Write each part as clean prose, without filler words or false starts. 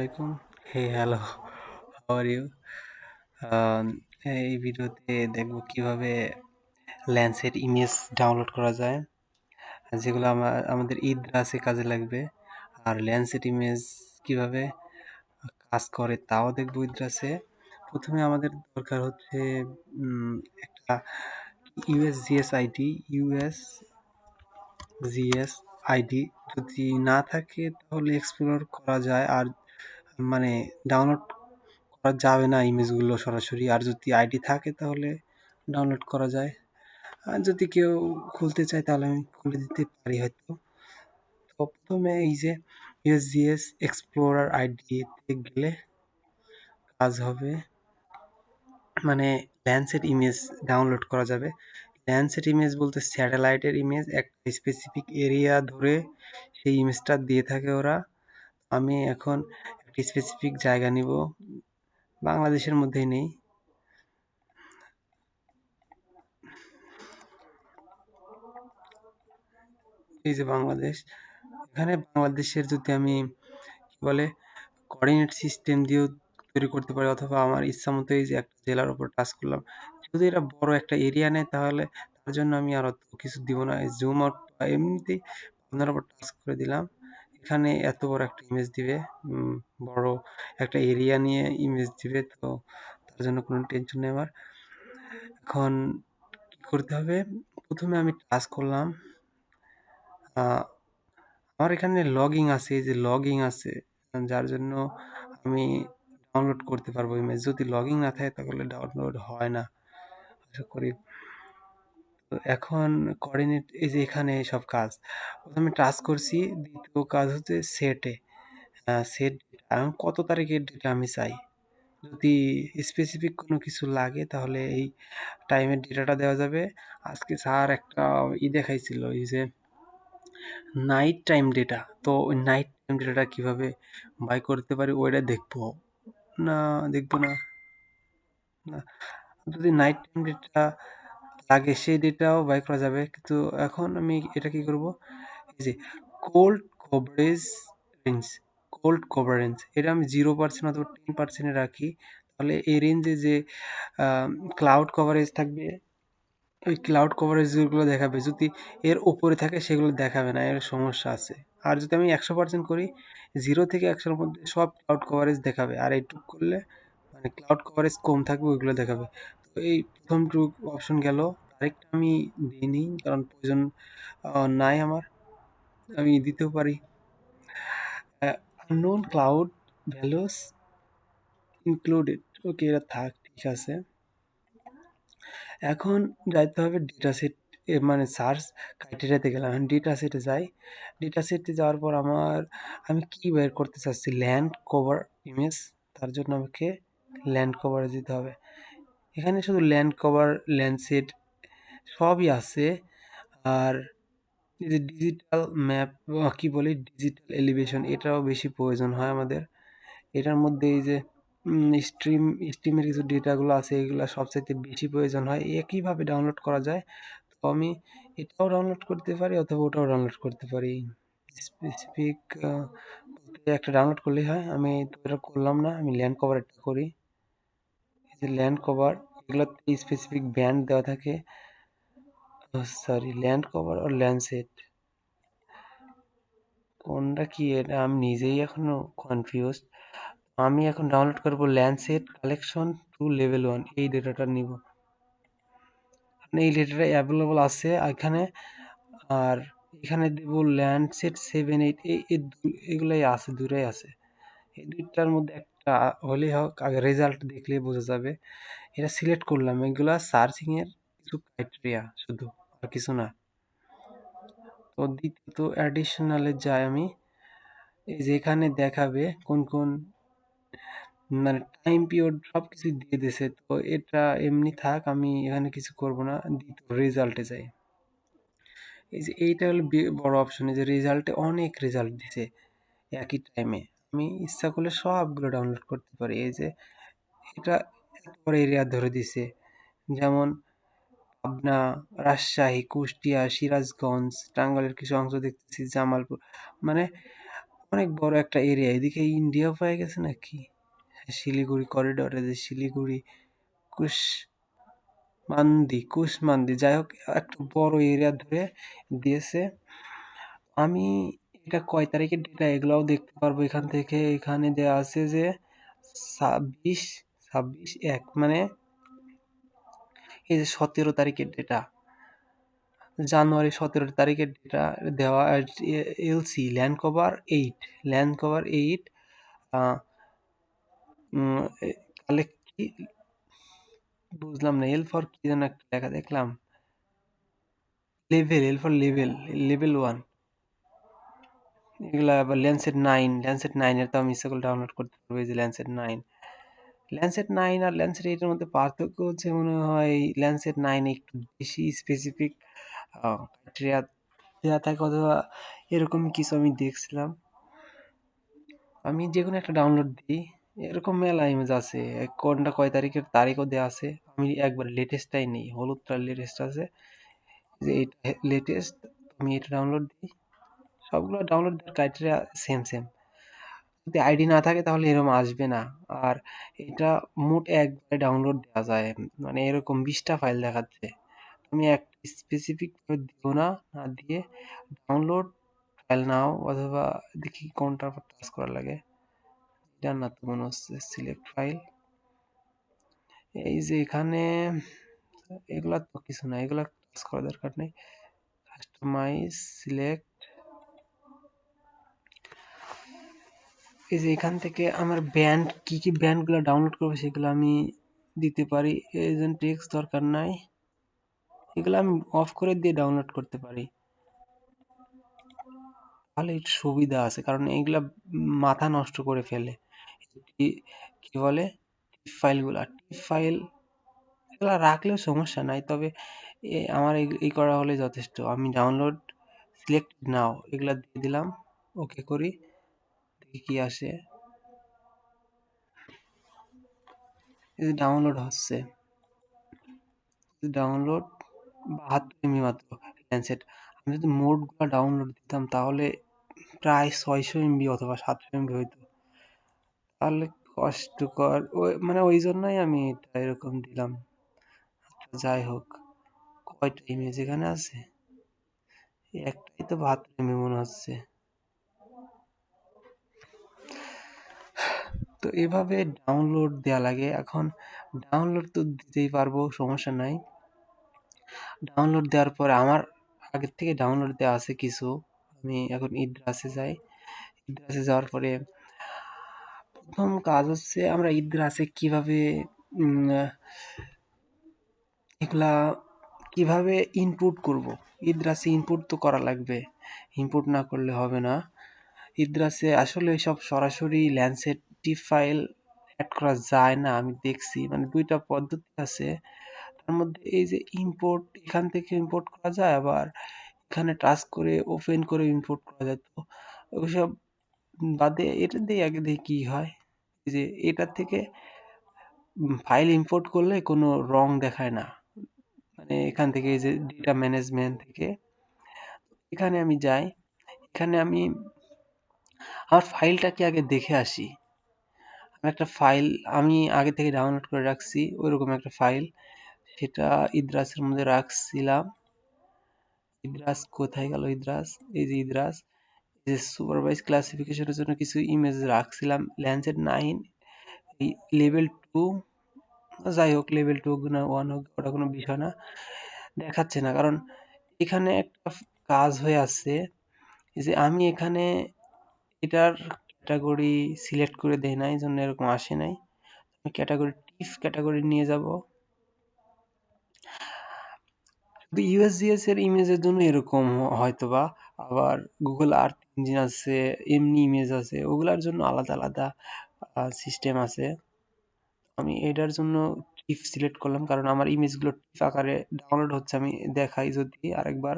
আসসালামাইকুম। Hey hello, how are you? Um, এই ভিডিওতে দেখব কিভাবে ল্যান্সের ইমেজ ডাউনলোড করা যায়, যেগুলো আমাদের ইদ্রাসে কাজে লাগবে। আর ল্যান্সের ইমেজ কিভাবে কাজ করে তাও দেখব ইদ্রাসে। প্রথমে আমাদের দরকার হচ্ছে একটা ইউএসজিএস আইডি। ইউএসজিএস আইডি যদি না থাকে তাহলে এক্সপ্লোর করা যায়, আর মানে ডাউনলোড করা যাবে না ইমেজগুলো সরাসরি। আর যদি আইডি থাকে তাহলে ডাউনলোড করা যায়। আর যদি কেউ খুলতে চায় তাহলে আমি খুলে দিতে পারি হয়তো। তো প্রথমে এই যে ইউএসজিএস এক্সপ্লোরার আইডিতে গেলে কাজ হবে, মানে ল্যান্ডসেট ইমেজ ডাউনলোড করা যাবে। ল্যান্ডসেট ইমেজ বলতে স্যাটেলাইটের ইমেজ, একটা স্পেসিফিক এরিয়া ধরে সেই ইমেজটা দিয়ে থাকে ওরা। আমি এখন একটা স্পেসিফিক জায়গা নিব, বাংলাদেশের মধ্যেই নেই। এই যে বাংলাদেশ, এখানে বাংলাদেশের যদি আমি কি বলে কোঅর্ডিনেট সিস্টেম দিয়েও তৈরি করতে পারি, অথবা আমার ইচ্ছা মতো এই যে একটা জেলার উপর টাচ করলাম। যদি এটা বড় একটা এরিয়া নেয় তাহলে তার জন্য আমি আর অত কিছু দিব না, জুম আউট বা এমনিতেই আপনার উপর টাচ করে দিলাম। এখানে এত বড় একটা ইমেজ দিবে, বড় একটা এরিয়া নিয়ে ইমেজ দিবে, তো তার জন্য কোনো টেনশন নেই আমার। এখন কি করতে হবে, প্রথমে আমি টাচ করলাম। আমার এখানে লগইন আছে, এই যে লগইন আছে, যার জন্য আমি ডাউনলোড করতে পারবো ইমেজ। যদি লগইন না থাকে তাহলে ডাউনলোড হয় না আশা করি। তো এখন কোঅর্ডিনেট, এই যে এখানে সব কাজ প্রথমে টাচ করছি। দ্বিতীয় কাজ হচ্ছে সেটে, সেট এখন কত তারিখের ডেটা আমি চাই। যদি স্পেসিফিক কোনো কিছু লাগে তাহলে এই টাইমের ডেটাটা দেওয়া যাবে। আজকে স্যার একটা দেখাইছিল, এই যে নাইট টাইম ডেটা। তো ওই নাইট টাইম ডেটাটা কিভাবে বাই করতে পারি ওইটা দেখবো না, দেখবো না না যদি নাইট টাইম ডেটা লাগে সেই ডেটাও বাই করা যাবে, কিন্তু এখন আমি এটা কি করব, এই যে cold coverage range, cold coverage এটা আমি 0% অথবা 10% রাখি। তাহলে এই রেঞ্জে যে ক্লাউড কভারেজ থাকবে, ওই ক্লাউড কভারেজ যেগুলো দেখাবে, যদি এর উপরে থাকে সেগুলো দেখাবে না, এর সমস্যা আছে। আর যদি আমি 100% করি, 0 থেকে 100-র মধ্যে সব ক্লাউড কভারেজ দেখাবে, আর এইটুক করলে মানে ক্লাউড কভারেজ কম থাকবে ওইগুলো দেখাবে। তো এই প্রথমটুক অপশন গেল। আরেকটা আমি দিইনি কারণ প্রয়োজন নাই আমার, আমি দিতেও পারি। আননোন ক্লাউড ভ্যালুস ইনক্লুডেড, ওকে এটা থাক, ঠিক আছে। এখন যাইতে হবে ডেটা সেট, মানে সার্চ ক্রাইটেরিয়াতে গেলাম, এখন ডেটা সেটে যাই। ডেটা সেটে যাওয়ার পর আমি কি বের করতে চাচ্ছি, ল্যান্ড কভার ইমেজ। তার জন্য আমাকে ল্যান্ড কভারে যেতে হবে। এখানে শুধু ল্যান্ড কভার, ল্যান্ডসেট সবই আছে। আর এই যে ডিজিটাল ম্যাপ, কি বলি, ডিজিটাল এলিভেশন, এটাও বেশি প্রয়োজন হয় আমাদের। এটার মধ্যে এই যে স্ট্রিমের কিছু ডেটাগুলো আছে, এগুলো সবচাইতে বেশি প্রয়োজন হয়। একইভাবে ডাউনলোড করা যায়, তো আমি এটাও ডাউনলোড করতে পারি অথবা ওটাও ডাউনলোড করতে পারি। স্পেসিফিক বলতে একটা ডাউনলোড করলেই হয়, আমি তো এটা করলাম না, আমি ল্যান্ড কভারটা করি। এই যে ল্যান্ড কভার, এগুলোতে স্পেসিফিক ব্যান্ড দেওয়া থাকে। সরি, ল্যান্ড কভার আর ল্যান্ডসেট কোনটা কি, এটা আমি নিজেই এখনো কনফিউজ। আমি এখন ডাউনলোড করব ল্যান্ডসেট কালেকশন টু লেভেল 1, এই ডেটাটা নিব। এই ডেটাটা অ্যাভেলেবল আছে এখানে। আর এখানে দেব ল্যান্ডসেট 7-8, এগুলাই আছে, দুটাই আছে। এই দুইটার মধ্যে একটা হলেই হোক, আগে রেজাল্ট দেখলে বোঝা যাবে। এটা সিলেক্ট করলাম, এগুলা সার্চিংয়ের কিছু ক্রাইটেরিয়া শুধু, আর কিছু না। তো দ্বিতীয়ত অ্যাডিশনালে যাই আমি, এই যে এখানে দেখাবে কোন কোন, মানে টাইম পিরিয়ড সব কিছু দিয়ে দিয়েছে। তো এটা এমনি থাক, আমি এখানে কিছু করব না, দ্বিতীয় রেজাল্টে যাই। এই যে এইটা হলো বড় অপশন, এই যে রেজাল্টে অনেক রেজাল্ট দিছে একই টাইমে। আমি ইচ্ছা করলে সবগুলো ডাউনলোড করতে পারি। এই যে এটা এত বড় এরিয়া ধরে দিছে, যেমন পাবনা, রাজশাহী, কুষ্টিয়া, সিরাজগঞ্জ, টাঙ্গাইলের কিছু অংশ দেখতেছি, জামালপুর, মানে অনেক বড় একটা এরিয়া, এদিকে ইন্ডিয়া হয়ে গেছে নাকি। শিলিগুড়ি করিডোরে, যে শিলিগুড়ি কুশমান্দি, যাই হোক একটা বড় এরিয়া ধরে দিয়েছে। আমি এটা কয় তারিখের ডেটা এগুলাও দেখতে পারবো এখান থেকে। এখানে দেওয়া আছে যে 26/1, মানে এই যে 17 তারিখের ডেটা, জানুয়ারি 17 তারিখের ডেটা দেওয়া। এলসি ল্যান্ড কভার 8 তাহলে কি বুঝলাম না, এল ফর কি যেন একটা লেখা দেখলাম, লেভেল 1। এগুলা আবার ল্যান্ডসেট 9 এর তো আমি ইচ্ছা করলে ডাউনলোড করতে পারবো। এই যে ল্যান্ডসেট 9 আর ল্যান্ডসেট 8 এর মধ্যে পার্থক্য হচ্ছে মনে হয় ল্যান্ডসেট 9 একটু বেশি স্পেসিফিক ক্রাইটেরিয়া দেওয়া থাকে, অথবা এরকম কিছু আমি দেখছিলাম। আমি যে কোনো একটা ডাউনলোড দিই, এরকম মেলা ইমেজ আছে, কোনটা কয় তারিখের তারিখও দেওয়া আছে। আমি একবার লেটেস্টটাই নেই, হলুদটার লেটেস্ট আছে, যে এটা লেটেস্ট। আমি এটা ডাউনলোড দিই, সবগুলো ডাউনলোড দেওয়ার ক্রাইটেরিয়া সেম। যদি আইডি না থাকে তাহলে এরকম আসবে না। আর এটা মোট একবারে ডাউনলোড দেওয়া যায়, মানে এরকম 20টা ফাইল দেখাচ্ছে। আমি এক স্পেসিফিক দিব না, না দিয়ে ডাউনলোড ফাইল নাও, অথবা দেখি কোনটার উপর টাচ করা লাগে। এটা না তো মনে হচ্ছে সিলেক্ট ফাইল। এই যে এখানে এগুলা তো কিছু না, এগুলা টাচ করার দরকার নেই। কাস্টমাইজ সিলেক্ট, এই যে এখান থেকে আমার ব্যান্ড কি ব্যান্ডগুলো ডাউনলোড করবো সেগুলো আমি দিতে পারি। এজেন্ট টেক্সট দরকার নাই, এগুলো আমি অফ করে দিয়ে ডাউনলোড করতে পারি। তাহলে একটু সুবিধা আছে, কারণ এইগুলা মাথা নষ্ট করে ফেলে। কি বলে টিপ ফাইল এগুলা রাখলেও সমস্যা নাই, তবে আমার এই করা হলে যথেষ্ট। আমি ডাউনলোড সিলেক্ট নাও এগুলা দিয়ে দিলাম, ওকে করি, দেখি কি আসে। এই যে ডাউনলোড হচ্ছে, ডাউনলোড 72 MB মাত্র ল্যান্ডসেট। আমি যদি মোডগুলো ডাউনলোড দিতাম তাহলে প্রায় 600 MB অথবা 700 MB হইতো। তাহলে কষ্টকর, ওই মানে ওই জন্যই আমি এটা এরকম দিলাম। আচ্ছা যাই হোক, কয়টা ইমেজ এখানে আছে, একটাই তো 72 MB মনে হচ্ছে। তো এভাবে ডাউনলোড দেয়া লাগে। এখন ডাউনলোড তো দিতেই পারবো, সমস্যা নাই। ডাউনলোড দেওয়ার পরে আমার আগের থেকে ডাউনলোড দেওয়া আছে কিছু। আমি এখন ইদ্রাসে যাই, ইদ্রাসে যাওয়ার পরে প্রথম কাজ হচ্ছে আমরা ইদ্রাসে কিভাবে এগুলা কিভাবে ইনপুট করব। ইদ্রাসে ইনপুট তো করা লাগবে, ইনপুট না করলে হবে না। ইদ্রাসে আসলে সব সরাসরি ল্যান্ডসেট টিপ ফাইল অ্যাড করা যায় না, আমি দেখছি। মানে দুইটা পদ্ধতি আছে, তার মধ্যে এই যে ইম্পোর্ট, এখান থেকে ইম্পোর্ট করা যায়, আবার এখানে টাচ করে ওপেন করে ইম্পোর্ট করা যায়। তো ওইসব বাদে এটা দিয়ে আগে দেখি কি হয়। এই যে এটা থেকে ফাইল ইম্পোর্ট করলে কোনো রং দেখায় না, মানে এখান থেকে এই যে ডেটা ম্যানেজমেন্ট থেকে এখানে আমি যাই। এখানে আমি আমার ফাইলটাকে আগে দেখে আসি। আমি একটা ফাইল আমি আগে থেকে ডাউনলোড করে রাখছি, ওইরকম একটা ফাইল, সেটা ইদ্রাসের মধ্যে রাখছিলাম। ইদ্রাস কোথায় গেল, ইদ্রাস, এই যে ইদ্রাস, এই যে সুপারভাইজ ক্লাসিফিকেশনের জন্য কিছু ইমেজ রাখছিলাম। ল্যান্ডসেট 9 এই লেভেল 2, যাই হোক লেভেল 2 হোক না 1 হোক, ওটা কোনো বিষয় না, দেখাচ্ছে না কারণ এখানে একটা কাজ হয়ে আছে। যে আমি এখানে এটার ক্যাটাগরি সিলেক্ট করে দেই নাই, এই জন্য এরকম আসে নাই। আমি ক্যাটাগরি নিয়ে যাব। শুধু ইউএসজিএস এর ইমেজের জন্য এরকম হয়তোবা, আবার গুগল আর্থ ইঞ্জিন আছে, এমনি ইমেজ আছে, ওগুলার জন্য আলাদা আলাদা সিস্টেম আছে। আমি এটার জন্য টিফ সিলেক্ট করলাম, কারণ আমার ইমেজগুলো টিফ আকারে ডাউনলোড হচ্ছে। আমি দেখাই যদি আরেকবার,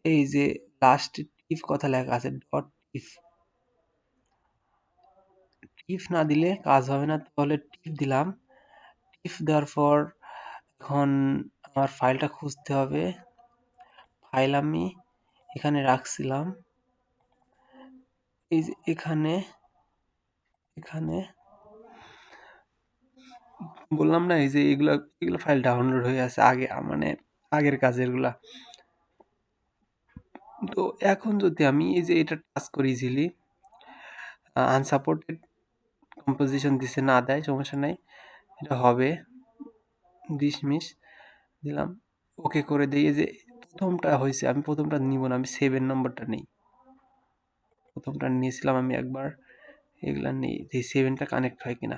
এই যে লাস্ট টিফ কথা লেখা আছে, ডট টিফ। টিফ না দিলে কাজ হবে না, তাহলে টিফ দিলাম। টিফ দেওয়ার পর এখন আমার ফাইলটা খুঁজতে হবে। ফাইল আমি এখানে রাখছিলাম, এই যে এখানে এখানে বললাম না, এই যে এগুলা এগুলো ফাইল ডাউনলোড হয়ে আছে আগে, মানে আগের কাজের গুলা। তো এখন যদি আমি এই যে এটা টাচ করি ইজিলি, আনসাপোর্টেড কম্পোজিশন দিছে, না দেয় সমস্যা নাই, এটা হবে। ডিসমিস দিলাম, ওকে করে দিই। এই যে প্রথমটা হয়েছে, আমি প্রথমটা নিব না, আমি 7 নম্বরটা নেই। প্রথমটা নিয়েছিলাম আমি একবার, এগুলা নেই, যে 7টা কানেক্ট হয় কিনা।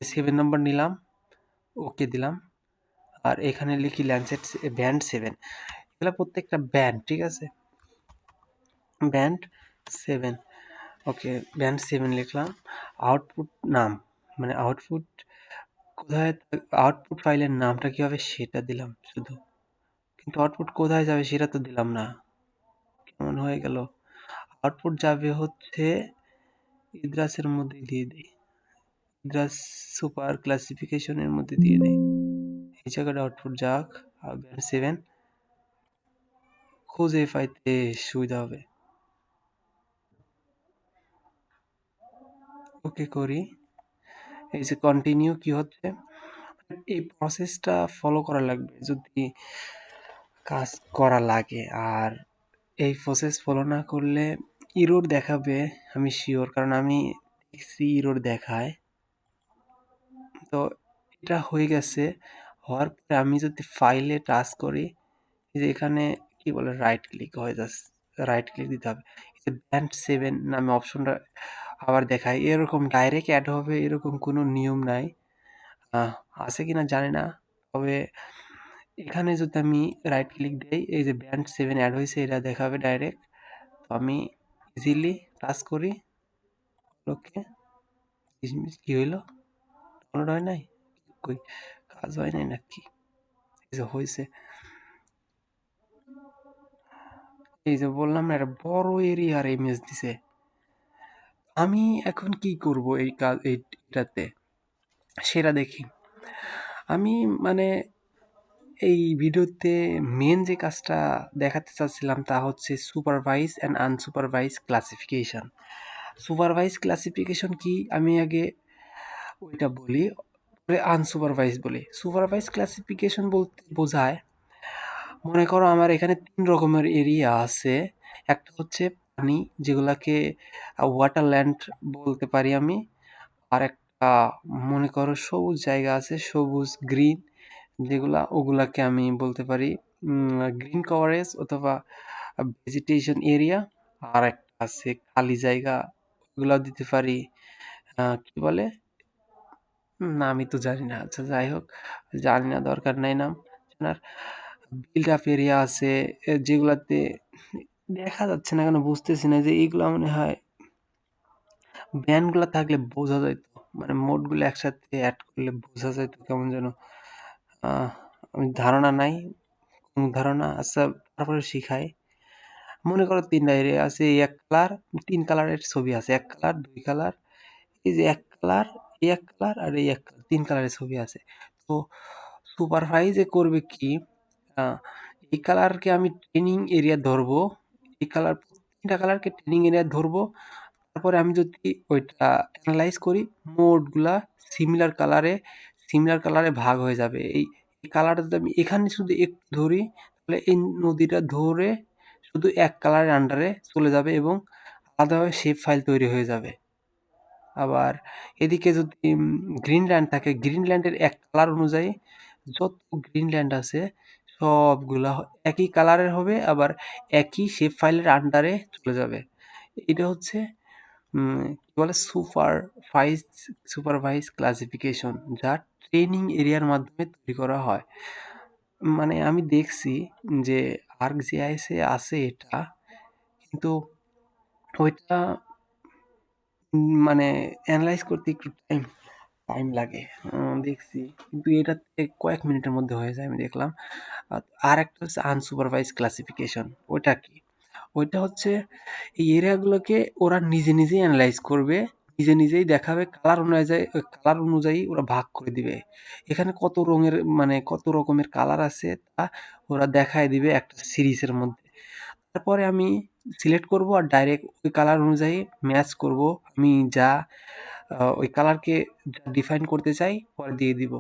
7 নম্বর নিলাম, ওকে দিলাম। আর এখানে লিখি ল্যান্ডসেট ব্যান্ড 7, এগুলা প্রত্যেকটা ব্যান্ড, ঠিক আছে, ব্যান্ড 7। ওকে, ব্যান্ড 7 লিখলাম। আউটপুট নাম, মানে আউটপুট কোথায়, আউটপুট ফাইলের নামটা কি হবে সেটা দিলাম শুধু, কিন্তু আউটপুট কোথায় যাবে সেটা তো দিলাম না। কেমন হয়ে গেল। আউটপুট যাবে হচ্ছে ইদ্রাসের মধ্যে দিয়ে দিই, ইদ্রাস সুপার ক্লাসিফিকেশনের মধ্যে দিয়ে দিই, এই জায়গাটা আউটপুট যাক। আর ব্যান্ড 7 খুঁজে পাইতে সুবিধা হবে। ওকে করি। এই যে কন্টিনিউ কি হচ্ছে, এই প্রসেসটা ফলো করা লাগবে যদি কাজ করা লাগে। আর এই প্রসেস ফলো না করলে ইরোর দেখাবে, আমি শিওর, কারণ আমি দেখছি ইরোর দেখায়। তো এটা হয়ে গেছে, হওয়ার পরে আমি যদি ফাইলে টাচ করি, এই যে এখানে কি বলে রাইট ক্লিক হয়ে যাচ্ছে, রাইট ক্লিক দিতে হবে। এই যে ব্যান্ড 7 নামে অপশনটা আবার দেখায়, এরকম ডাইরেক্ট অ্যাড হবে এরকম কোনো নিয়ম নাই, আহ, আছে কিনা জানি না। তবে এখানে যদি আমি রাইট ক্লিক দেই, এই যে ব্যান্ড 7 অ্যাড হয়েছে এটা দেখাবে ডাইরেক্ট। তো আমি ইজিলি টাচ করি, ওকে। কি হইলো, ডাউনলোড হয় নাই, কই কাজ হয় নাই নাকি, এই যে হয়েছে। এই যে বললাম না, একটা বড় এরিয়ার ইমেজ দিছে। আমি এখন কি করব এই কাজ, এইটাতে সেটা দেখি। আমি মানে এই ভিডিওতে মেন যে কাজটা দেখাতে চাচ্ছিলাম তা হচ্ছে supervise and unsupervised classification. Supervise classification কি আমি আগে ওইটা বলি, আনসুপারভাইজ বলি। সুপারভাইজ ক্লাসিফিকেশন বলতে বোঝায়, মনে করো আমার এখানে 3 রকমের এরিয়া আছে। একটা হচ্ছে পানি, যেগুলাকে ওয়াটার ল্যান্ড বলতে পারি আমি। আর একটা মনে করো সবুজ জায়গা আছে, সবুজ গ্রিন, যেগুলা ওগুলাকে আমি বলতে পারি গ্রিন কভারেজ অথবা ভেজিটেশন এরিয়া। আর একটা আছে খালি জায়গা, ওগুলা দিতে পারি কি বলে, না আমি তো জানি না, আচ্ছা যাই হোক, জানি না, দরকার নাই নাম জানার। বিল্ড আপ এরিয়া আছে, যেগুলাতে দেখা যাচ্ছে না কেন বুঝতেছি না, যে এইগুলা মনে হয় ব্যান্ডগুলা থাকলে বোঝা যাইতো, মানে মোডগুলো একসাথে অ্যাড করলে বোঝা যাইতো কেমন যেন, আহ, আমি ধারণা নাই, কোন ধারণা, আচ্ছা তারপরে শিখাই। মনে করো 3টা এরিয়া আছে, এক কালার, 3 কালারের ছবি আছে, এক কালার, 2 কালার, এই যে এক কালার, এই এক কালার, আর এই এক কালার, 3 কালারের ছবি আছে। তো সুপারভাইজে করবে কি, আহ, এই কালারকে আমি ট্রেনিং এরিয়া ধরবো, এই কালার, 3টা কালারকে ট্রেনিং এরিয়া ধরবো। তারপরে আমি যদি ওইটা অ্যানালাইজ করি, মোডগুলা সিমিলার কালারে, সিমিলার কালারে ভাগ হয়ে যাবে। এই কালারটা যদি আমি এখানে শুধু একটু ধরি, তাহলে এই নদীটা ধরে শুধু এক কালারের আন্ডারে চলে যাবে এবং আলাদাভাবে শেপ ফাইল তৈরি হয়ে যাবে। আবার এদিকে যদি গ্রিনল্যান্ড থাকে, গ্রিনল্যান্ডের এক কালার অনুযায়ী যত গ্রিনল্যান্ড আছে সবগুলা একই কালারের হবে, আবার একই শেপ ফাইলের আন্ডারে চলে যাবে। এটা হচ্ছে কি বলে সুপারভাইজ, সুপারভাইজ ক্লাসিফিকেশন, যা ট্রেনিং এরিয়ার মাধ্যমে তৈরি করা হয়। মানে আমি দেখছি যে ArcGIS এ আছে এটা, কিন্তু ওইটা মানে অ্যানালাইজ করতে একটু টাইম টাইম লাগে, দেখছি, কিন্তু এটাতে কয়েক মিনিটের মধ্যে হয়ে যায় আমি দেখলাম। আর একটা হচ্ছে আনসুপারভাইজ ক্লাসিফিকেশন, ওইটা কি, ওইটা হচ্ছে এই এরিয়াগুলোকে ওরা নিজে নিজেই অ্যানালাইজ করবে, নিজে নিজেই দেখাবে, কালার অনুযায়ী, কালার অনুযায়ী ওরা ভাগ করে দিবে। এখানে কত রঙের, মানে কত রকমের কালার আছে তা ওরা দেখায় দিবে একটা সিরিজের মধ্যে। তারপরে আমি সিলেক্ট করব আর ডাইরেক্ট ওই কালার অনুযায়ী ম্যাচ করব। আমি যা ওই কালারকে যা ডিফাইন করতে চাই পরে দিয়ে দিব।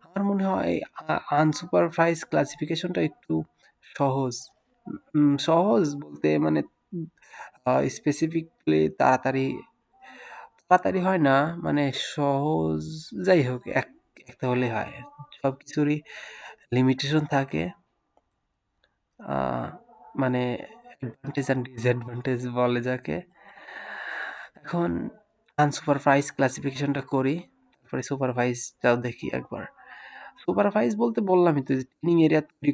আমার মনে হয় আনসুপারভাইজ ক্লাসিফিকেশনটা একটু সহজ। সহজ বলতে মানে স্পেসিফিকলি তাড়াতাড়ি হয় না, মানে সহজ, যাই হোক একটা হলেই হয়। সব কিছুরই লিমিটেশন থাকে, আহ, মানে অ্যাডভান্টেজ অ্যান্ড ডিসঅ্যাডভান্টেজ বলে যাকে। এখন আনসুপারভাইজ ক্লাসিফিকেশনটা করি, তারপরে সুপারভাইজটাও দেখি একবার। সুপারভাইজ বলতে বললামই তো, যে ট্রেনিং এরিয়া তৈরি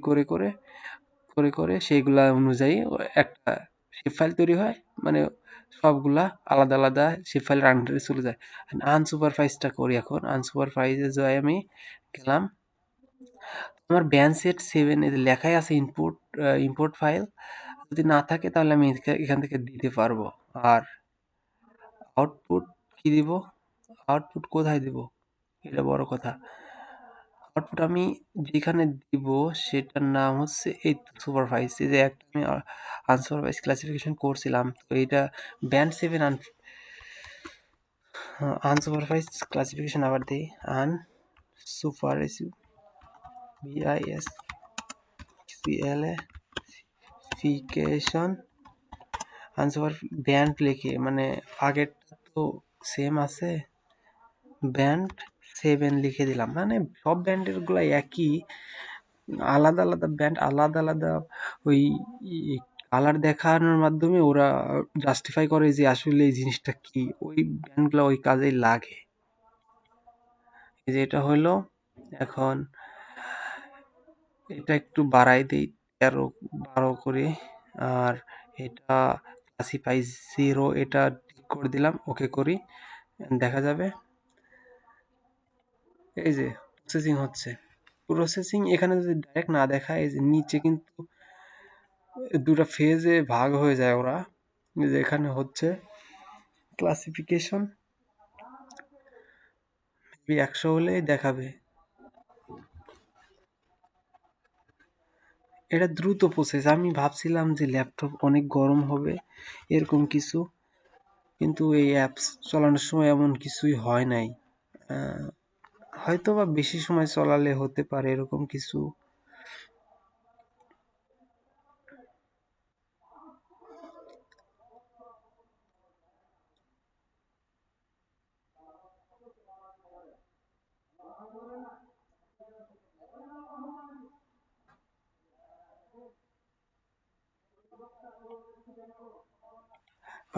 করে সেইগুলা অনুযায়ী একটা শেপ ফাইল তৈরি হয়, মানে সবগুলা আলাদা আলাদা শেপ ফাইলের আন্ডারে চলে যায়। আনসুপারভাইজটা করি। এখন আনসুপারভাইজে যাই, আমি গেলাম, আমার ব্যান সেট 7 এ লেখাই আছে ইম্পোর্ট ফাইল। যদি না থাকে তাহলে আমি এখান থেকে দিতে পারবো। আর আউটপুট কি দিব, আউটপুট কোথায় দিব, এটা বড় কথা। আউটপুট আমি যেখানে দিব সেটার নাম হচ্ছে এই সুপারভাইজ, এই যে একটা আমি আনসুপারভাইজ ক্লাসিফিকেশন করছিলাম, তো এটা ব্যান্ড 7 আনসুপারভাইজ ক্লাসিফিকেশন আবার দিই, আনসুপারভাইজ ক্লাসিফিকেশন আনসুপার ব্যান্ড লিখে, মানে আগেরটা তো সেম আছে, ব্যান্ড 7 লিখে দিলাম। মানে সব ব্যান্ডের গুলা একই, আলাদা আলাদা ব্যান্ড, আলাদা আলাদা ওই কালার দেখানোর মাধ্যমে ওরা জাস্টিফাই করে যে আসলে এই জিনিসটা কি, ওই ব্যান্ডগুলো ওই কাজেই লাগে। এই যে এটা হলো। এখন এটা একটু বাড়াই দেই, 13-12 করে। আর এটা ক্লাসিফাই 0, এটা ঠিক করে দিলাম, ওকে করি, দেখা যাবে। এই যে প্রসেসিং হচ্ছে, প্রসেসিং এখানে যদি ডাইরেক্ট না দেখায়, এই যে নিচে কিন্তু দুটো ফেজে ভাগ হয়ে যায় ওরা, এই যে এখানে হচ্ছে ক্লাসিফিকেশন 100 হলেই দেখাবে। এটা দ্রুত প্রসেস, আমি ভাবছিলাম যে ল্যাপটপ অনেক গরম হবে এরকম কিছু, কিন্তু এই অ্যাপস চালানোর সময় এমন কিছুই হয় নাই। হয়তো বা বেশি সময় চলালে হতে পারে এরকম কিছু।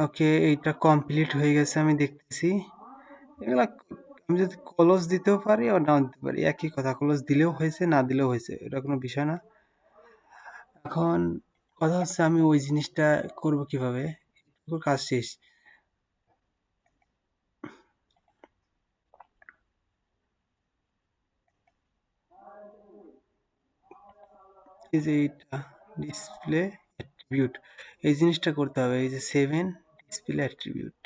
ওকে, এইটা কমপ্লিট হয়ে গেছে, আমি দেখতেছি। এগুলা আমি যদি ক্লোজ দিতেও পারি আর নাও দিতে পারি, একই কথা, ক্লোজ দিলেও হয়েছে না দিলেও হয়েছে, এটা কোনো বিষয় না। এখন কথা হচ্ছে আমি ওই জিনিসটা করব কিভাবে, কাজ শেষ। এই যে এইটা ডিসপ্লে অ্যাট্রিবিউট, এই জিনিসটা করতে হবে, এই যে 7 ডিসপ্লে অ্যাট্রিবিউট।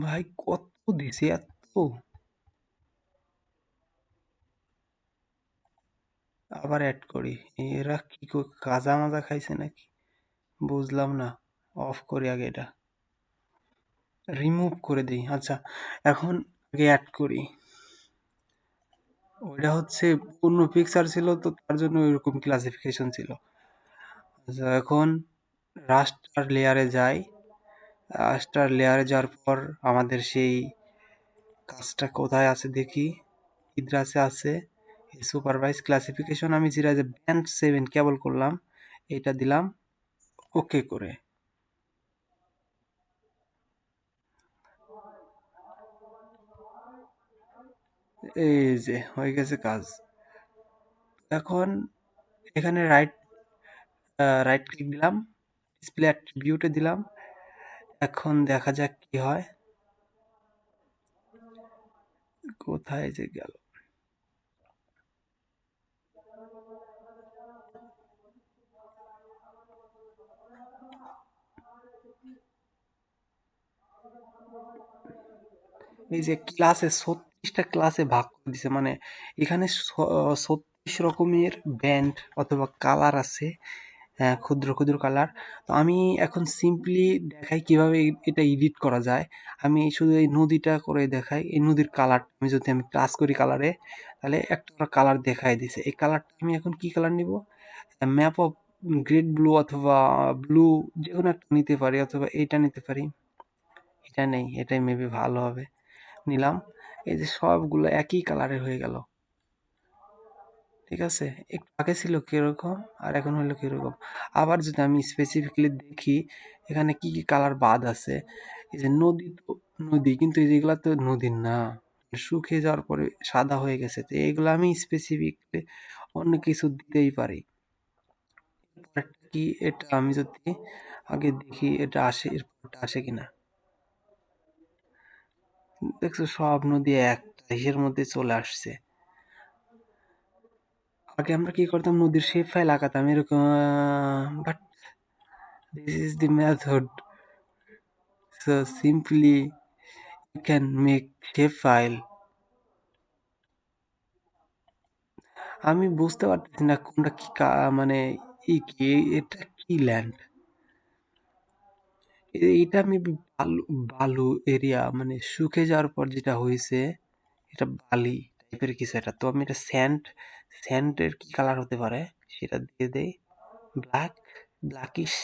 ভাই কত দিছে এত, আবার অ্যাড করি, এরা কি কাজা মাজা খাইছে নাকি, বুঝলাম না। অফ করি আগে, এটা রিমুভ করে দিই। আচ্ছা, এখন আগে অ্যাড করি। ওইটা হচ্ছে অন্য পিকচার ছিল, তো তার জন্য এরকম ক্লাসিফিকেশন ছিল। আচ্ছা, এখন রাস্টার লেয়ারে যাই। রাস্টার লেয়ারে যাওয়ার পর আমাদের সেই কাজটা কোথায় আছে দেখি, ইদ্রাসে আছে সুপারভাইজ ক্লাসিফিকেশন, আমি যেটা যে ব্যান্ড 7 কেবল করলাম, এটা দিলাম ওকে করে। এই যে হয়ে গেছে কাজ। এখন এখানে রাইট ক্লিক দিলাম, ডিসপ্লে অ্যাট্রিবিউটে দিলাম। এখন দেখা যাক কি হয়, কোথায় যে গেল। এই যে ক্লাসে 36টা ক্লাসে ভাগ করে দিছে। মানে এখানে 36 রকমের ব্যান্ড অথবা কালার আছে, ক্ষুদ্র ক্ষুদ্র কালার। তো আমি এখন সিম্পলি দেখাই কিভাবে এটা এডিট করা যায়। আমি শুধু এই নদীটা করে দেখাই। এই নদীর কালার আমি টাচ করি কালারে, তাহলে একটা কালার দেখাই দিছে। এই কালারটা আমি এখন কি কালার নিব? ম্যাপ অফ গ্রেড ব্লু অথবা ব্লু, যে কোনো একটা নিতে পারি, অথবা এইটা নিতে পারি। এটা নেই, এটাই মেবি ভালো হবে। নিলাম। এই যে সবগুলো একই কালারের হয়ে গেল। ঠিক আছে? একটু আগে ছিল কিরকম আর এখন হলো কিরকম। আবার যদি আমি স্পেসিফিকলি দেখি এখানে কি কি কালার বাদ আছে। এই যে নদী, তো নদী, কিন্তু এগুলা তো নদী না, শুকিয়ে যাওয়ার পরে সাদা হয়ে গেছে। তো এইগুলো আমি স্পেসিফিকলি অন্য কিছু দিতেই পারি। এরপরেরটা কি, এটা আমি যদি আগে দেখি এটা আসে, এরপরটা আসে কিনা। দেখছো সব নদী একটা ইসের মধ্যে চলে আসছে। আগে আমরা কি করতাম, নদীর শেপ ফাইল আঁকাতাম এরকম, but this is the method, so simply you can make shape file. আমি বুঝতে পারতেছি না কোনটা কি মানে কি, এটা কি ল্যান্ড, এটা আমি বালু, বালু এরিয়া, মানে শুকিয়ে যাওয়ার পর যেটা হয়েছে এটা বালি টাইপের কিছু একটা। তো আমি এটা স্যান্ডের কি কালার হতে পারে সেটা দিয়ে দেই। ব্ল্যাক, ব্ল্যাকিশ,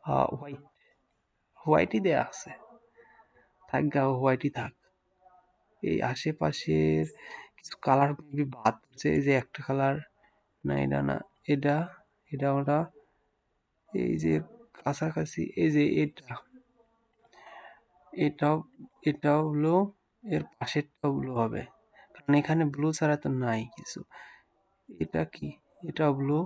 হোয়াইট, হোয়াইটই দেয়া আছে, থাক গা, হোয়াইটই থাক। এই আশেপাশের কিছু কালার মেবি বাদ পড়ছে। এই যে একটা কালার, না এটা না, এটা, এটা ওটা, এই যে কাছাকাছি, এই যে এটা, এটাও, এটাও ব্লু, এর পাশেরটাও ব্লু হবে, কারণ এখানে ব্লু ছাড়া তো নাই কিছু। এটা কি, এটাও ব্লু।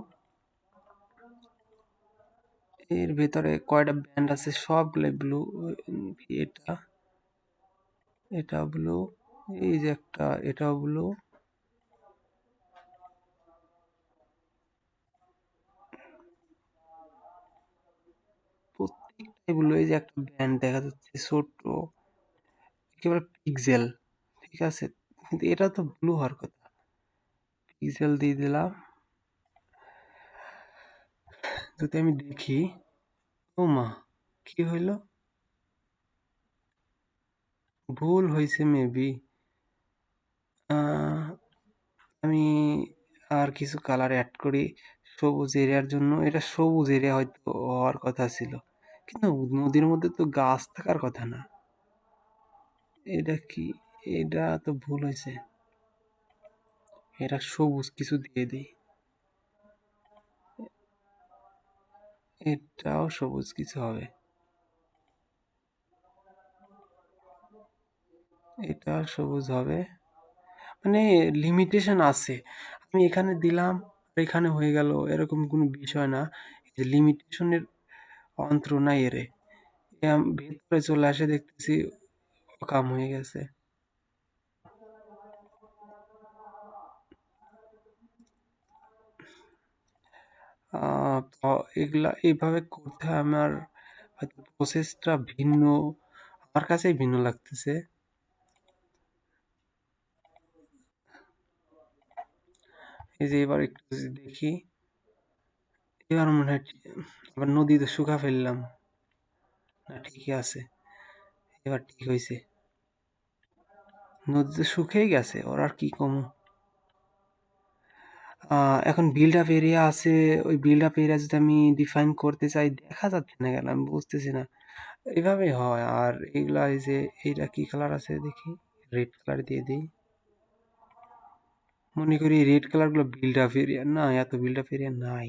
এর ভেতরে কয়টা ব্যান্ড আছে সবগুলো ব্লু। এটা, এটা ব্লু, এই যে একটা, এটাও ব্লু। প্রত্যেকটাই ব্লু। এই যে একটা ব্যান্ড দেখা যাচ্ছে ছোট, একেবারে পিক্সেল। ঠিক আছে, কিন্তু এটা তো ব্লু হওয়ার কথা। পিক্সেল দিয়ে দিলাম। যদি আমি দেখি, ও মা, কি হইলো, ভুল হয়েছে মেবি। আমি আর কিছু কালার অ্যাড করি সবুজ এরিয়ার জন্য। এটা সবুজ এরিয়া হয়তো হওয়ার কথা ছিল, কিন্তু নদীর মধ্যে তো গাছ থাকার কথা না। এটা কি, এটা তো ভুল হয়েছে। এটা সবুজ কিছু দিয়ে দিই, এটাও সবুজ কিছু হবে, এটা সবুজ হবে। মানে লিমিটেশন আছে। আমি এখানে দিলাম আর এখানে হয়ে গেল, এরকম কোনো বিষয় না। এই যে লিমিটেশনের অন্ত নাই এরে, ভেতরে চলে আসে দেখতেছি কাম হয়ে গেছে। তো এগুলা এইভাবে করতে হয়। আমার হয়তো প্রসেসটা ভিন্ন, আমার কাছেই ভিন্ন লাগতেছে। এই যে এবার একটু যদি দেখি, এবার মনে হয় আবার নদীতে শুকা ফেললাম, না ঠিকই আছে, এবার ঠিক হয়েছে। নদীতে শুকিয়ে গেছে, ওর আর কি কমু। এখন বিল্ড আপ এরিয়া আছে, ওই বিল্ড আপ এরিয়া যদি আমি ডিফাইন করতে চাই, দেখা যাচ্ছে না কেন, আমি বুঝতেছি না। এইভাবেই হয়। আর এগুলা, এই যে এইটা কি কালার আছে দেখি, রেড কালার দিয়ে দিই। মনে করি রেড কালার গুলো বিল্ড আপ এরিয়া, না এত বিল্ড আপ এরিয়া নাই,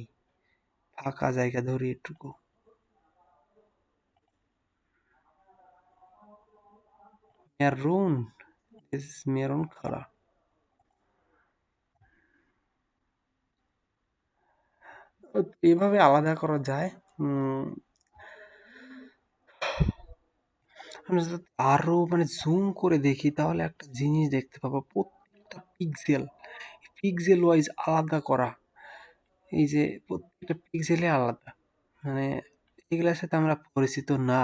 ফাঁকা জায়গা ধরি এটুকু। Maroon, this maroon colour. এভাবে আলাদা করা যায়। আমরা যদি আরো মানে জুম করে দেখি তাহলে একটা জিনিস দেখতে পাবো, প্রত্যেকটা পিক্সেল, পিক্সেল ওয়াইজ আলাদা করা। এই যে প্রত্যেকটা পিক্সেলে আলাদা, মানে এগুলোর সাথে আমরা পরিচিত না।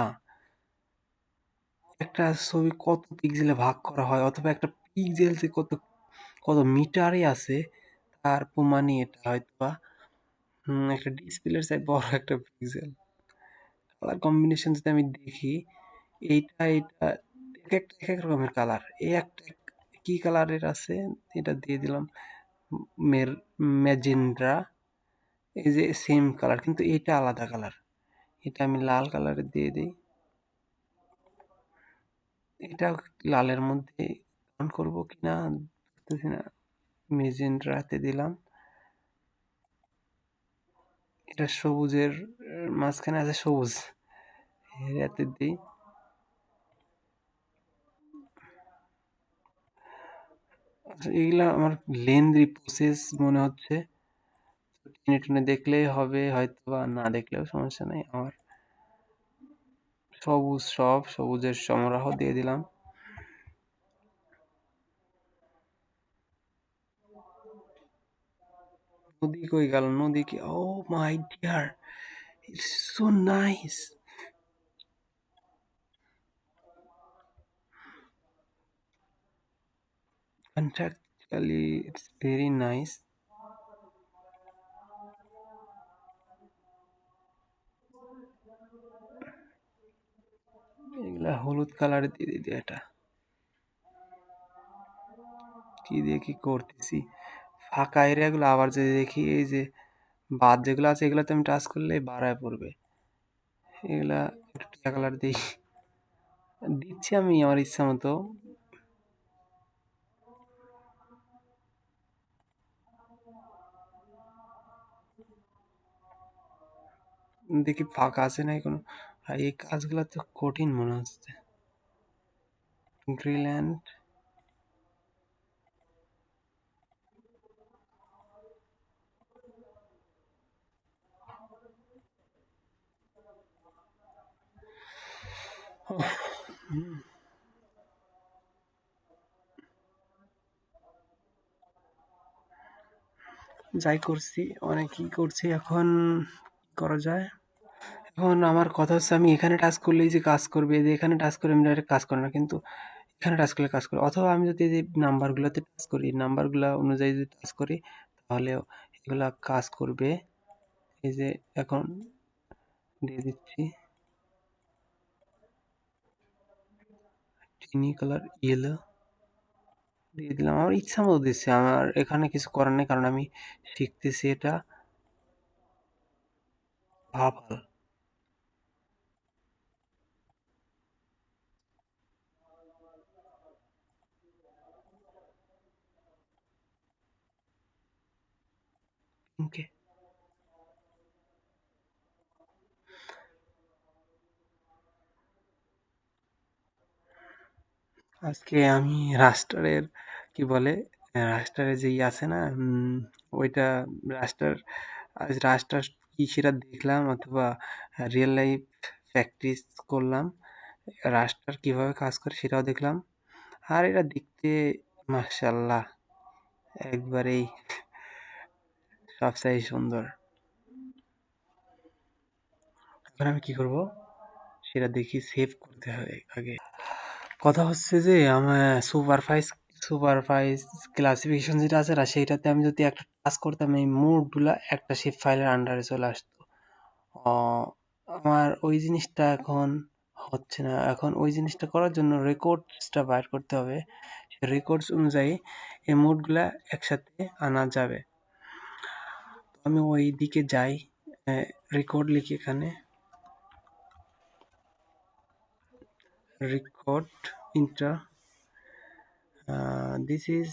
একটা ছবি কত পিক্সেলে ভাগ করা হয়, অথবা একটা পিক্সেলসে কত কত মিটারে আছে তার প্রমাণই এটা হয়তোবা একটা ডিসপ্লের চাই বড় একটা পিক্সেল। কালার কম্বিনেশন যদি আমি দেখি, এইটা এক এক রকমের কালার। এই একটা কি কালারের আছে, এটা দিয়ে দিলাম মের ম্যাজেন্ডা। এই যে সেম কালার কিন্তু এটা আলাদা কালার। এটা আমি লাল কালারে দিয়ে দিই। এটা লালের মধ্যে অন করব কিনা বুঝতেছি না। মেজেন্ডাতে দিলাম। এটা সবুজের মাঝখানে আছে সবুজ, এতে দিই। আচ্ছা, এগুলা আমার লেন্দি প্রসেস মনে হচ্ছে, টেনে টুনে দেখলেই হবে হয়তো, বা না দেখলেও সমস্যা নেই আমার। সবুজ, সব সবুজের সমারোহ দিয়ে দিলাম। নদী কই গেল, নদী কি, oh my dear, it's so nice. Contractually it's very nice. এগুলা হলুদ কালার দিয়ে দিই এটা। কি দিয়ে কি করতেছি, ফাঁকা এরিয়াগুলো আবার যদি দেখি, এই যে বাদ যেগুলো আছে এগুলোতে আমি টাচ করলে বাড়ায় পড়বে। এগুলা একটু টিয়া কালার দিই, দিচ্ছি আমি আমার ইচ্ছা মতো। দেখি ফাঁকা আছে নাকি কোনো। আর এই কাজগুলো তো কঠিন মনে হচ্ছে। গ্রিনল্যান্ড, যাই করছি অনেকই করছি, এখন কি করা যায়। এখন আমার কথা হচ্ছে আমি এখানে টাচ করলেই যে কাজ করবে, এই যে এখানে টাচ করে আমি ডাইরেক্ট কাজ করে না, কিন্তু এখানে টাচ করলে কাজ করে। অথবা আমি যদি এই যে নাম্বারগুলোতে টাচ করি, নাম্বারগুলো অনুযায়ী যদি টাচ করি, তাহলে এগুলা কাজ করবে। এই যে এখন দিয়ে দিচ্ছি চিনি কালার ইয়েলো দিয়ে দিলাম। আমার ইচ্ছা মতো দিচ্ছি, আমার এখানে কিছু করার নেই, কারণ আমি শিখতেছি এটা। ভাপাল, ওকে। আজকে আমি রাস্টারের কি বলে, রাস্টারের যে আছে না, ওইটা রাস্টার, আজ রাস্টার কি সেটা দেখলাম, অথবা রিয়েল লাইফ প্র্যাকটিস করলাম। রাস্টার কিভাবে কাজ করে সেটাও দেখলাম। আর এটা দেখতে মাশাআল্লাহ একবারেই সবচেয়ে সুন্দর। এখন আমি কি করব সেটা দেখি, সেভ করতে হয় আগে। কথা হচ্ছে যে আমার সুপারভাইজ ক্লাসিফিকেশন যেটা আছে না, সেইটাতে আমি যদি একটা টাচ করতাম, এই মোডগুলা একটা শেপ ফাইলের আন্ডারে চলে আসতো। আমার ওই জিনিসটা এখন হচ্ছে না। এখন ওই জিনিসটা করার জন্য রেকর্ডসটা বাইর করতে হবে। রেকর্ডস অনুযায়ী এই মোডগুলা একসাথে আনা যাবে। আমি ওই দিকে যাই, রেকর্ড লিখি এখানে, record enter. This is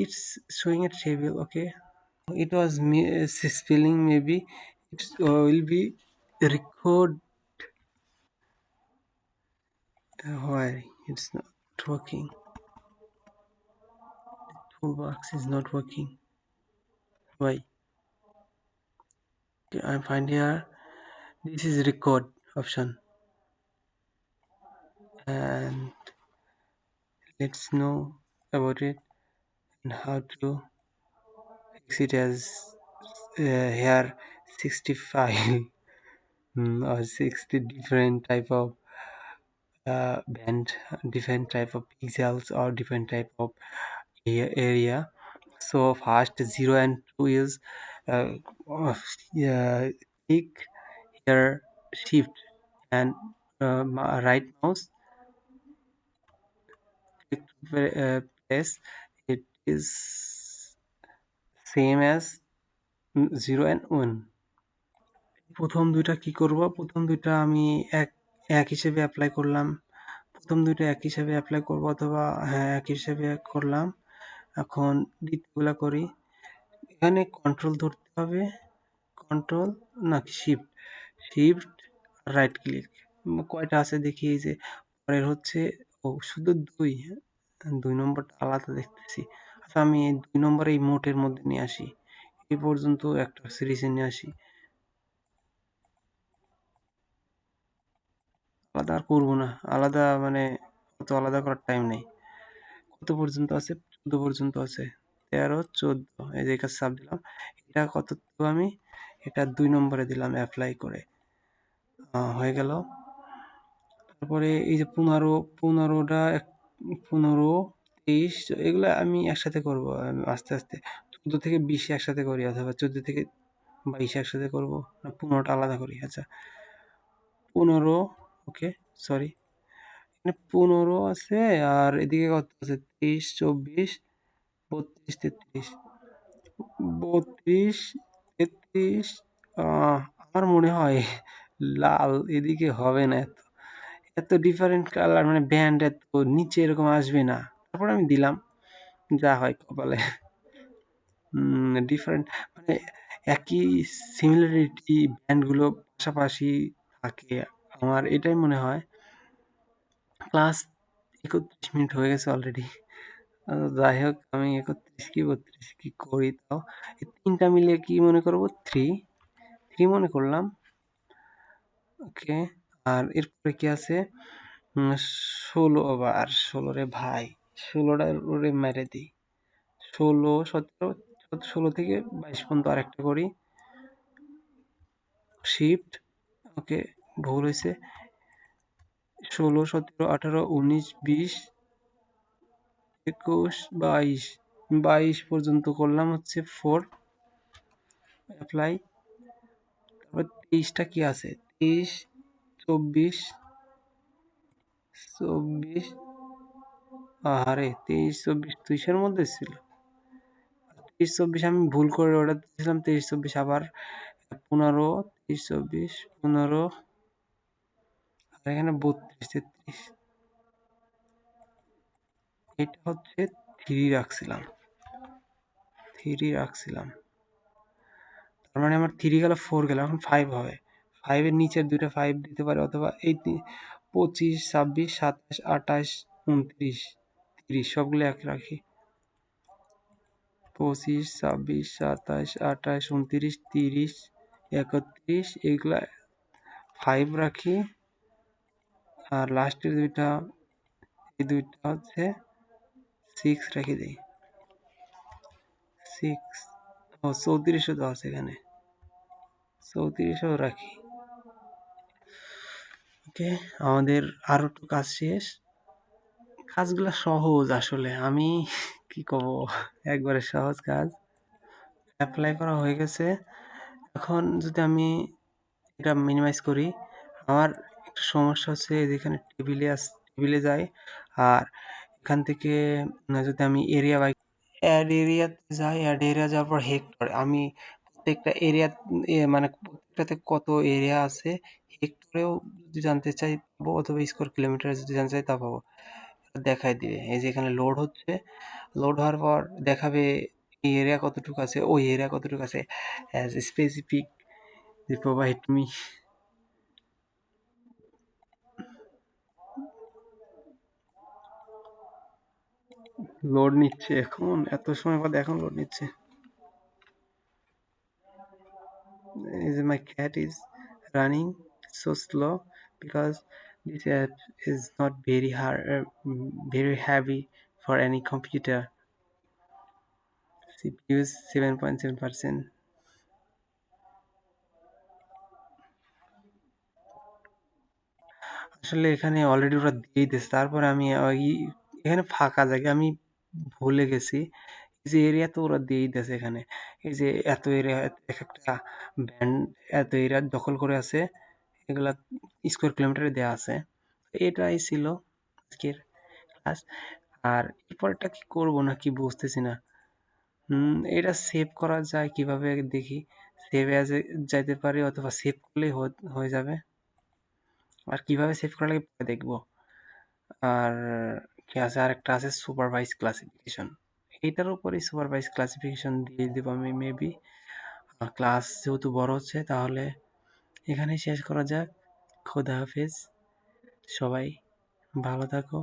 it's showing a table. Okay, it was spelling, maybe it will be record. Why it's not working, toolbox is not working, why? Okay, I find here, this is record option, and let's know about it and how to fix it as here 65 or 60 different type of band different type of pixels or different type of area. So first 0 and 2 is uh, yeah, click here, shift and right mouse, click to press. It is same as 0 and 1. প্রথম দুইটা কি করব, প্রথম দুইটা আমি এক এক হিসেবে অ্যাপ্লাই করলাম, প্রথম দুইটা এক হিসেবে অ্যাপ্লাই করব অথবা হ্যাঁ এক হিসেবে করলাম। এখন দ্বিতীয়গুলা করি, এখানে কন্ট্রোল ধরতে হবে, কন্ট্রোল নাকি শিফট, শিফট রাইট ক্লিক। কয়টা আছে দেখি, এই যে পরের হচ্ছে, ও শুধু দুই, হ্যাঁ 2 নম্বরটা আলাদা দেখতেছি। আচ্ছা আমি এই 2 নম্বর এই মোটের মধ্যে নিয়ে আসি, এই পর্যন্ত একটা সিরিজে নিয়ে আসি, আলাদা আর করবো না, আলাদা মানে অত আলাদা করার টাইম নেই। কত পর্যন্ত আছে, 14 পর্যন্ত আছে, 13 14, এই যে এখানে চাপ দিলাম, এটা কত দেবো আমি, এটা 2 নম্বরে দিলাম অ্যাপ্লাই করে, হয়ে গেল। তারপরে এই যে 15 15টা 15 23 এগুলো আমি একসাথে করব, আস্তে আস্তে 14 থেকে 20 একসাথে করি অথবা 14 থেকে 22 একসাথে করব, না 15টা আলাদা করি। আচ্ছা 15, ওকে সরি, এখানে 15 আছে আর এদিকে কত আছে, 23 24 32 33, 32 33, আমার মনে হয় লাল এদিকে হবে না, এত এত ডিফারেন্ট কালার মানে ব্যান্ড এত নিচে এরকম আসবে না। তারপর আমি দিলাম, যা হয় কপালে। ডিফারেন্ট মানে একই সিমিলারিটি ব্যান্ডগুলো পাশাপাশি থাকে, আমার এটাই মনে হয়। প্লাস 31 মিনিট হয়ে গেছে অলরেডি। যাই হোক আমি 31 কি 32 কি করি তাও, এই তিনটা মিলিয়ে কি মনে করব, থ্রি, থ্রি মনে করলাম। ওকে, আর এরপরে কি আছে, 16 ওভার, 16 রে ভাই, 16টা ওরে মেরে দিই, 16 17, 16 থেকে 22 পর্যন্ত আরেকটা করি, শিফট, ওকে ভুল হয়েছে, 16 17 18 19 20 21 22, 22 পর্যন্ত করলাম হচ্ছে 4, অ্যাপ্লাই। তারপর 23টা কি আছে, 23 24 24, আরে 23 24 23-এর মধ্যে ছিল, 23 24 আমি ভুল করে ওটা দিয়েছিলাম, 23 24 আবার 15, 23 24 15, আর এখানে 32 33, এটা হচ্ছে 3 রাখছিলাম, 3 রাখছিলাম, তার মানে আমার 3 গেল 4 গেল, এখন 5 হবে, 5 এর নিচের দুইটা 5 দিতে পারে অথবা এই 25 26 27 28 29 30 সবগুলো এক রাখি, 25 26 27 28 29 30 31 এইগুলা 5 রাখি, আর লাস্টের দুইটা, এই দুইটা হচ্ছে 6 রেখে দিই, 6, ও 34ও তো আছে এখানে, 34ও রাখি। ওকে, আমাদের আরো একটু কাজ শেষ, কাজগুলা সহজ আসলে, আমি কি কব, একবারে সহজ কাজ, অ্যাপ্লাই করা হয়ে গেছে। এখন যদি আমি এটা মিনিমাইজ করি, আমার একটা সমস্যা হচ্ছে যেখানে টেবিলে যাই, আর এখান থেকে যদি আমি এরিয়া বাই অ্যাড এরিয়াতে যাই, অ্যাড এরিয়া যাওয়ার পর হেক্টর, আমি প্রত্যেকটা এরিয়া মানে প্রত্যেকটাতে কত এরিয়া আছে হেক্টরেও যদি জানতে চাই পাবো, অথবা স্কোয়ার কিলোমিটারে যদি জানতে চাই তা পাবো, দেখায় দিবে। এই যে এখানে লোড হচ্ছে, লোড হওয়ার পর দেখাবে এই এরিয়া কতটুকু আছে, ওই এরিয়া কতটুকু আছে, as specific provide me. Load নিচ্ছে এখন, এত সময় বাদে এখন লোড নিচ্ছে। Is my cat is running so slow because this app is not very hard, very heavy for any computer. CPU is 7.7%. আসলে এখানে অলরেডি ওরা দিয়েই দিয়েছে, তারপরে আমি ওই এখানে ফাঁকা জায়গা আমি ভুলে গেছি, এই যে এরিয়া তো ওরা দিয়েই দিয়েছে এখানে, এই যে এত এরিয়া এক একটা ব্যান্ড এত এরিয়া দখল করে আছে, এগুলা স্কোয়ার কিলোমিটারে দেওয়া আছে। এটাই ছিল আজকের ক্লাস। আর এরপরটা কি করব না কি বুঝতেছি না। এটা সেভ করা যায় কিভাবে দেখি, সেভ অ্যাজ যাইতে পারি অথবা সেভ করলেই হয়ে যাবে। আর কিভাবে সেভ করা লাগে পরে দেখবো। আর কি আছে, আরেকটা আছে সুপারভাইজ ক্লাসিফিকেশন, এইটার উপরেই সুপারভাইজ ক্লাসিফিকেশন দিয়ে দেবো আমি মেবি। ক্লাস যেহেতু বড় হচ্ছে, তাহলে এখানেই শেষ করা যাক। খোদা হাফেজ, সবাই ভালো থাকো।